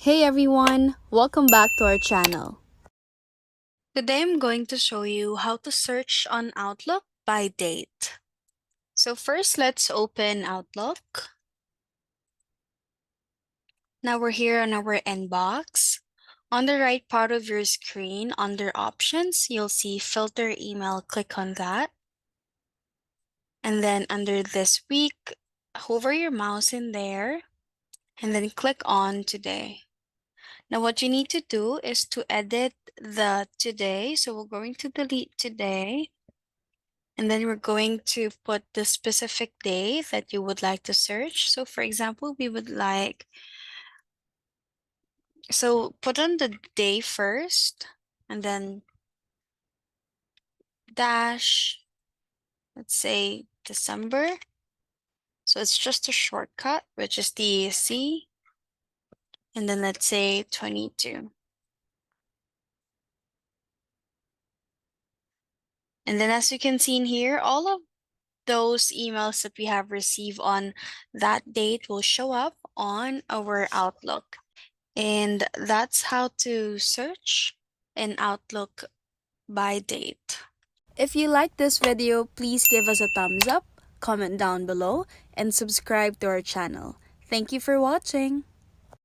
Hey everyone, welcome back to our channel. Today I'm going to show you how to search on Outlook by date. So first, let's open Outlook. Now we're here on our inbox. On the right part of your screen, under Options, you'll see Filter Email. Click on that. And then under This Week, hover your mouse in there and then click on Today. Now what you need to do is to edit the today. So we're going to delete today. And then we're going to put the specific day that you would like to search. So for example, we would like, so put on the day first and then dash, let's say December. So it's just a shortcut, which is DEC. And then let's say 22. And then as you can see in here, all of those emails that we have received on that date will show up on our Outlook. And that's how to search in Outlook by date. If you like this video, please give us a thumbs up, comment down below, and subscribe to our channel. Thank you for watching.